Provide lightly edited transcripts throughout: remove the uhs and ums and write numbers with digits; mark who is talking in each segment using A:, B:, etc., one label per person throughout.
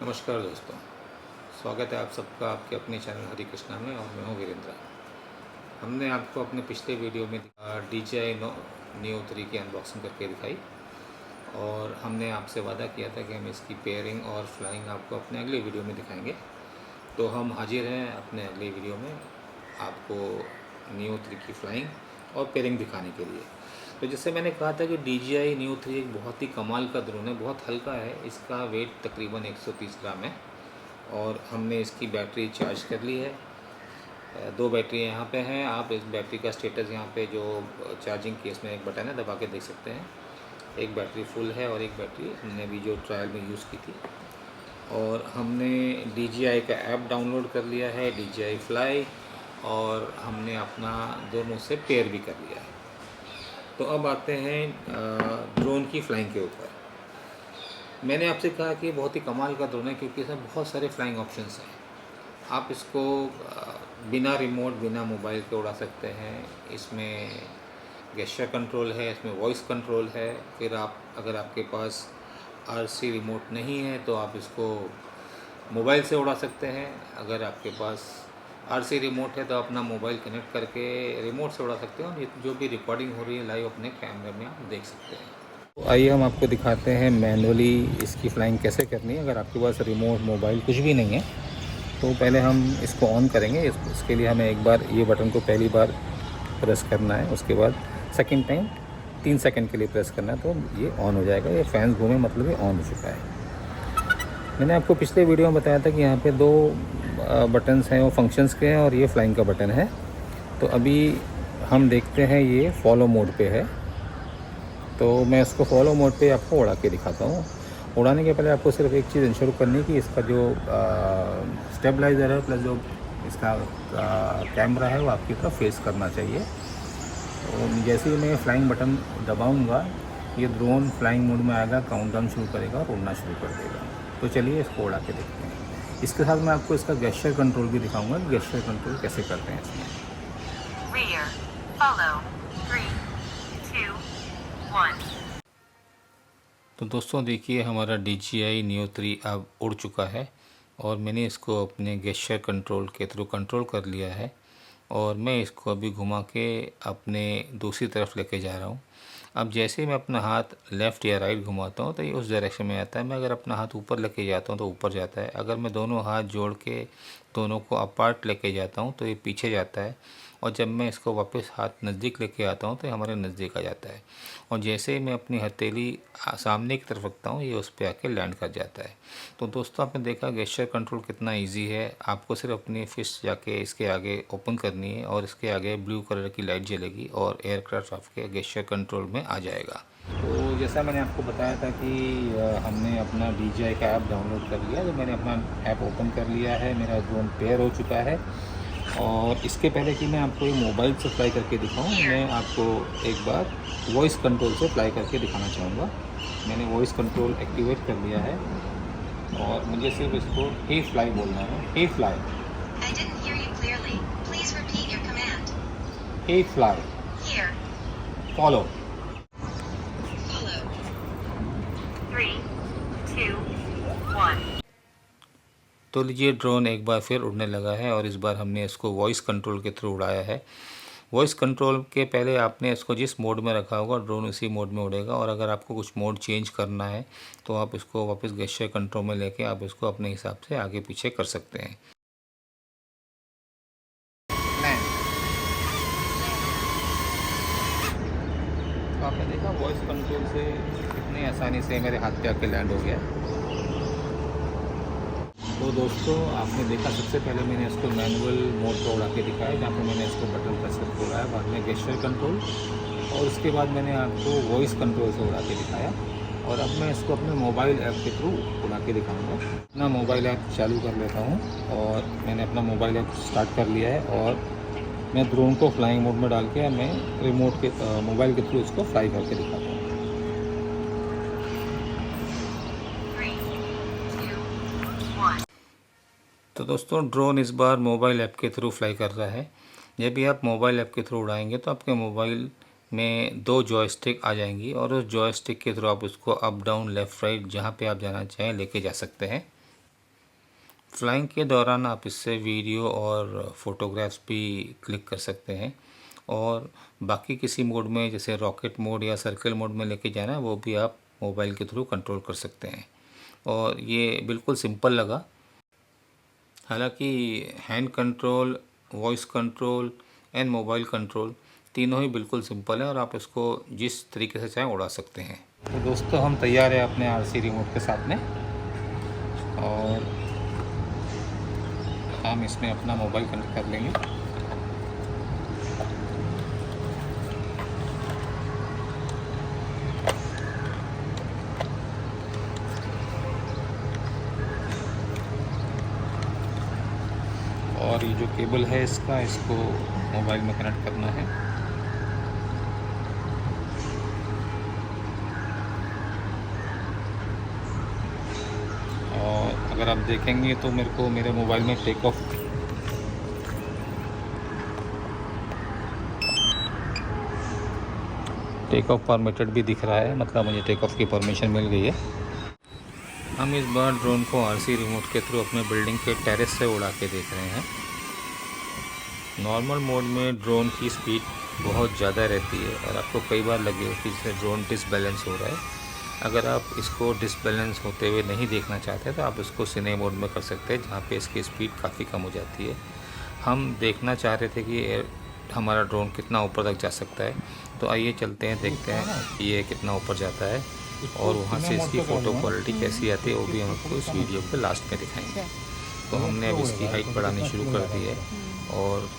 A: नमस्कार दोस्तों, स्वागत है आप सबका आपके अपने चैनल हरी कृष्णा में। और मैं हूँ वीरेंद्र। हमने आपको अपने पिछले वीडियो में DJI Neo 3 की अनबॉक्सिंग करके दिखाई और हमने आपसे वादा किया था कि हम इसकी पेयरिंग और फ्लाइंग आपको अपने अगले वीडियो में दिखाएंगे। तो हम हाजिर हैं अपने अगले वीडियो में आपको Neo 3 की फ्लाइंग और पेयरिंग दिखाने के लिए। तो जैसे मैंने कहा था कि DJI Neo 3 एक बहुत ही कमाल का ड्रोन है, बहुत हल्का है। इसका वेट तकरीबन 130 ग्राम है और हमने इसकी बैटरी चार्ज कर ली है। दो बैटरी यहाँ पे हैं। आप इस बैटरी का स्टेटस यहाँ पे जो चार्जिंग केस में एक बटन है दबा के देख सकते हैं। एक बैटरी फुल है और एक बैटरी हमने अभी जो ट्रायल में यूज़ की थी। और हमने DJI का ऐप डाउनलोड कर लिया है, DJI Fly, और हमने अपना दोनों से पेयर भी कर लिया है। तो अब आते हैं ड्रोन की फ्लाइंग के ऊपर। मैंने आपसे कहा कि बहुत ही कमाल का ड्रोन है क्योंकि इसमें बहुत सारे फ्लाइंग ऑप्शंस हैं। आप इसको बिना रिमोट, बिना मोबाइल के उड़ा सकते हैं। इसमें गेस्चर कंट्रोल है, इसमें वॉइस कंट्रोल है। फिर आप अगर आपके पास RC रिमोट नहीं है तो आप इसको मोबाइल से उड़ा सकते हैं। अगर आपके पास RC रिमोट है तो अपना मोबाइल कनेक्ट करके रिमोट से उड़ा सकते हैं और जो भी रिकॉर्डिंग हो रही है लाइव अपने कैमरे में आप देख सकते हैं। तो आइए हम आपको दिखाते हैं मैनुअली इसकी फ्लाइंग कैसे करनी है। अगर आपके पास रिमोट, मोबाइल कुछ भी नहीं है तो पहले हम इसको ऑन करेंगे। इसके लिए हमें एक बार ये बटन को पहली बार प्रेस करना है, उसके बाद सेकंड टाइम 3 सेकंड के लिए प्रेस करना है तो ये ऑन हो जाएगा। ये फैंस घूमे मतलब ये ऑन हो चुका है। मैंने आपको पिछले वीडियो में बताया था कि यहाँ पे दो बटन्स हैं, वो फंक्शंस के हैं और ये फ्लाइंग का बटन है। तो अभी हम देखते हैं ये फॉलो मोड पे है। तो मैं इसको फॉलो मोड पे आपको उड़ा के दिखाता हूँ। उड़ाने के पहले आपको सिर्फ एक चीज़ इंश्योर करनी है कि इसका जो स्टेबलाइज़र है प्लस जो इसका कैमरा है वो आपकी तरफ फेस करना चाहिए। तो जैसे ही मैं फ्लाइंग बटन दबाऊंगा ये ड्रोन फ्लाइंग मोड में आएगा, काउंटडाउन शुरू करेगा और उड़ना शुरू कर देगा। तो चलिए इसको उड़ा के देखते हैं। इसके साथ मैं आपको इसका गेस्चर कंट्रोल भी दिखाऊंगा कि गेस्चर कंट्रोल कैसे करते हैं इसमें।
B: Rear, follow, 3, 2, 1.
A: तो दोस्तों देखिए हमारा DJI Neo 3 अब उड़ चुका है और मैंने इसको अपने गेस्चर कंट्रोल के थ्रू कंट्रोल कर लिया है और मैं इसको अभी घुमा के अपने दूसरी तरफ लेके जा रहा हूँ। अब जैसे ही मैं अपना हाथ लेफ़्ट या राइट घुमाता हूँ तो ये उस डायरेक्शन में आता है। मैं अगर अपना हाथ ऊपर लेके जाता हूँ तो ऊपर जाता है। अगर मैं दोनों हाथ जोड़ के दोनों को अपार्ट लेके जाता हूँ तो ये पीछे जाता है। और जब मैं इसको वापस हाथ नज़दीक लेके आता हूँ तो ये हमारे नज़दीक आ जाता है। और जैसे ही मैं अपनी हथेली सामने की तरफ रखता हूँ ये उस पर आके लैंड कर जाता है। तो दोस्तों आपने देखा गेस्चर कंट्रोल कितना इजी है। आपको सिर्फ अपनी फिस्ट जाके इसके आगे ओपन करनी है और इसके आगे ब्लू कलर की लाइट जलेगी और एयरक्राफ्ट आपके गेस्चर कंट्रोल में आ जाएगा। तो जैसा मैंने आपको बताया था कि हमने अपना DJI का ऐप डाउनलोड कर लिया। तो मैंने अपना ऐप ओपन कर लिया है, मेरा ड्रोन पेयर हो चुका है। और इसके पहले कि मैं आपको ये मोबाइल से फ्लाई करके दिखाऊं, मैं आपको एक बार वॉइस कंट्रोल से फ्लाई करके दिखाना चाहूँगा। मैंने वॉइस कंट्रोल एक्टिवेट कर लिया है और मुझे सिर्फ इसको हे फ्लाई बोलना है। Hey Fly,
B: I didn't hear you clearly. Please repeat your command.
A: Hey Fly,
B: Here,
A: follow.
B: follow. 3, 2, 1.
A: तो लीजिए ड्रोन एक बार फिर उड़ने लगा है और इस बार हमने इसको वॉइस कंट्रोल के थ्रू उड़ाया है। वॉइस कंट्रोल के पहले आपने इसको जिस मोड में रखा होगा ड्रोन उसी मोड में उड़ेगा। और अगर आपको कुछ मोड चेंज करना है तो आप इसको वापस गेस्चर कंट्रोल में लेके आप इसको अपने हिसाब से आगे पीछे कर सकते हैं। तो आपने देखा वॉइस कंट्रोल से कितनी आसानी से मेरे हाथ पे आके लैंड हो गया। तो दोस्तों आपने देखा सबसे पहले मैंने इसको मैनुअल मोड पर उड़ा के दिखाया जहाँ पर मैंने इसको बटन प्रेस करके उड़ाया, बाद में गेस्चर कंट्रोल और उसके बाद मैंने आपको वॉइस कंट्रोल से उड़ा के दिखाया। और अब मैं इसको अपने मोबाइल ऐप के थ्रू उड़ा के दिखाऊंगा। अपना मोबाइल ऐप चालू कर लेता हूँ और मैंने अपना मोबाइल ऐप स्टार्ट कर लिया है और मैं ड्रोन को फ्लाइंग मोड में डाल के मैं रिमोट के मोबाइल के थ्रू इसको फ्लाई करके दिखाता हूँ।
B: 3, 2, 1.
A: तो दोस्तों ड्रोन इस बार मोबाइल ऐप के थ्रू फ्लाई कर रहा है। जब भी आप मोबाइल ऐप के थ्रू उड़ाएंगे तो आपके मोबाइल में दो जॉयस्टिक आ जाएंगी और उस जॉयस्टिक के थ्रू आप उसको अप डाउन लेफ़्ट राइट जहाँ पे आप जाना चाहें लेके जा सकते हैं। फ्लाइंग के दौरान आप इससे वीडियो और फोटोग्राफ्स भी क्लिक कर सकते हैं, और बाकी किसी मोड में जैसे रॉकेट मोड या सर्कल मोड में लेके जाना है वो भी आप मोबाइल के थ्रू कंट्रोल कर सकते हैं। और ये बिल्कुल सिंपल लगा। हालांकि hand control, voice control and mobile control तीनों ही बिल्कुल सिंपल है और आप इसको जिस तरीके से चाहें उड़ा सकते हैं। तो दोस्तों हम तैयार हैं अपने RC रिमोट के साथ में, और हम इसमें अपना मोबाइल कनेक्ट कर लेंगे। और ये जो केबल है इसको मोबाइल में कनेक्ट करना है। और अगर आप देखेंगे तो मेरे को मेरे मोबाइल में टेक ऑफ परमिटेड भी दिख रहा है, मतलब मुझे टेक ऑफ की परमिशन मिल गई है। हम इस बार ड्रोन को RC रिमोट के थ्रू अपने बिल्डिंग के टेरेस से उड़ा के देख रहे हैं। नॉर्मल मोड में ड्रोन की स्पीड बहुत ज़्यादा रहती है और आपको कई बार लगे कि जैसे ड्रोन डिसबैलेंस हो रहा है। अगर आप इसको डिसबैलेंस होते हुए नहीं देखना चाहते तो आप इसको सिने मोड में कर सकते हैं, जहाँ पे इसकी स्पीड काफ़ी कम हो जाती है। हम देखना चाह रहे थे कि हमारा ड्रोन कितना ऊपर तक जा सकता है, तो आइए चलते हैं, देखते हैं ये कितना ऊपर जाता है और वहाँ से इसकी फ़ोटो क्वालिटी कैसी आती है वो भी हम आपको इस वीडियो के लास्ट में दिखाएंगे। तो हमने अब इसकी हाइट बढ़ानी शुरू कर दी है और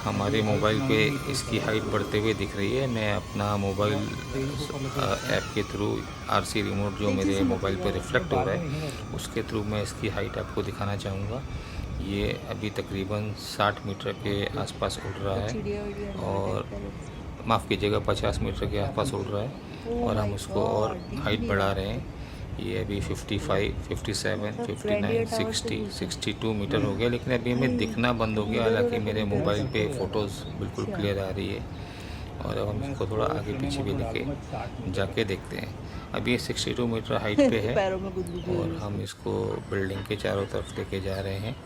A: हमारे मोबाइल पे इसकी हाइट बढ़ते हुए दिख रही है। मैं अपना मोबाइल ऐप के थ्रू RC रिमोट जो मेरे मोबाइल पे रिफ्लेक्ट हो रहा है उसके थ्रू मैं इसकी हाइट आपको दिखाना चाहूँगा। ये अभी तकरीबन 60 मीटर के आसपास उड़ रहा है, और माफ़ कीजिएगा 50 मीटर के आसपास उड़ रहा है, और हम उसको और हाइट बढ़ा रहे हैं। ये अभी 55, 57, 59, 60, 62 मीटर हो गया, लेकिन अभी हमें दिखना बंद हो गया। हालांकि मेरे मोबाइल पे फ़ोटोज़ बिल्कुल क्लियर आ रही है। और अब हम इसको थोड़ा आगे पीछे भी लेके जाके देखते हैं। अभी ये 62 मीटर हाइट पे है और हम इसको बिल्डिंग के चारों तरफ लेके जा रहे हैं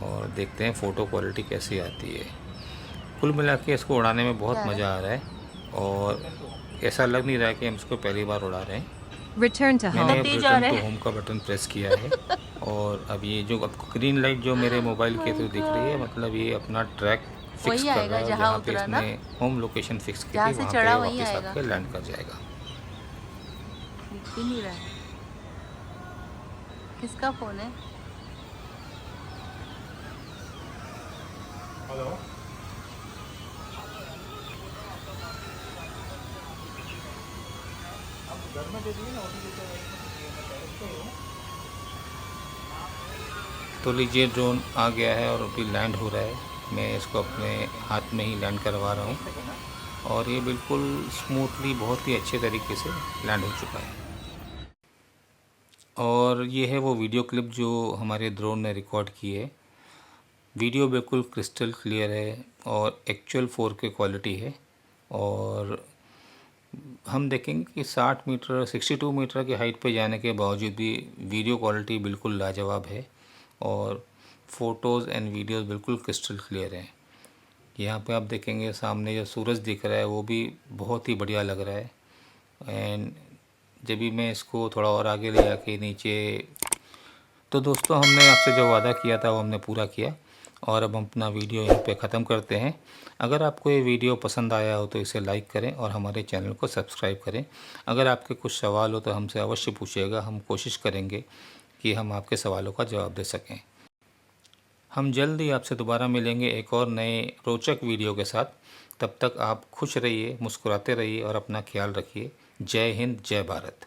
A: और देखते हैं फ़ोटो क्वालिटी कैसी आती है। कुल मिला के इसको उड़ाने में बहुत मज़ा आ रहा है और ऐसा लग नहीं रहा है कि हम इसको पहली बार उड़ा रहे हैं।
C: Return to home.
A: मैंने रिटर्न टू होम का बटन प्रेस किया है और अब ये जो आपको ग्रीन लाइट जो मेरे मोबाइल के थ्रू दिख रही है, मतलब ये अपना ट्रैक फिक्स कर रहा है। जहाँ पे इसने होम लोकेशन फिक्स की थी वहाँ पे वापस आपके लैंड कर जाएगा।
C: दिख ही नहीं रहा है। किसका फोन है?
A: हेलो, घर में दे दिए ना, तो लीजिए ड्रोन आ गया है और अभी लैंड हो रहा है। मैं इसको अपने हाथ में ही लैंड करवा रहा हूँ और ये बिल्कुल स्मूथली बहुत ही अच्छे तरीके से लैंड हो चुका है। और ये है वो वीडियो क्लिप जो हमारे ड्रोन ने रिकॉर्ड की है। वीडियो बिल्कुल क्रिस्टल क्लियर है और एक्चुअल 4K क्वालिटी है। और हम देखेंगे कि 60 मीटर 62 मीटर की हाइट पे जाने के बावजूद भी वीडियो क्वालिटी बिल्कुल लाजवाब है और फ़ोटोज़ एंड वीडियोज़ बिल्कुल क्रिस्टल क्लियर हैं। यहाँ पे आप देखेंगे सामने जो सूरज दिख रहा है वो भी बहुत ही बढ़िया लग रहा है। एंड जब भी मैं इसको थोड़ा और आगे ले जाके नीचे, तो दोस्तों हमने आपसे जो वादा किया था वो हमने पूरा किया और अब हम अपना वीडियो यहीं पे ख़त्म करते हैं। अगर आपको ये वीडियो पसंद आया हो तो इसे लाइक करें और हमारे चैनल को सब्सक्राइब करें। अगर आपके कुछ सवाल हो तो हमसे अवश्य पूछिएगा, हम कोशिश करेंगे कि हम आपके सवालों का जवाब दे सकें। हम जल्द ही आपसे दोबारा मिलेंगे एक और नए रोचक वीडियो के साथ। तब तक आप खुश रहिए, मुस्कुराते रहिए और अपना ख्याल रखिए। जय हिंद, जय भारत।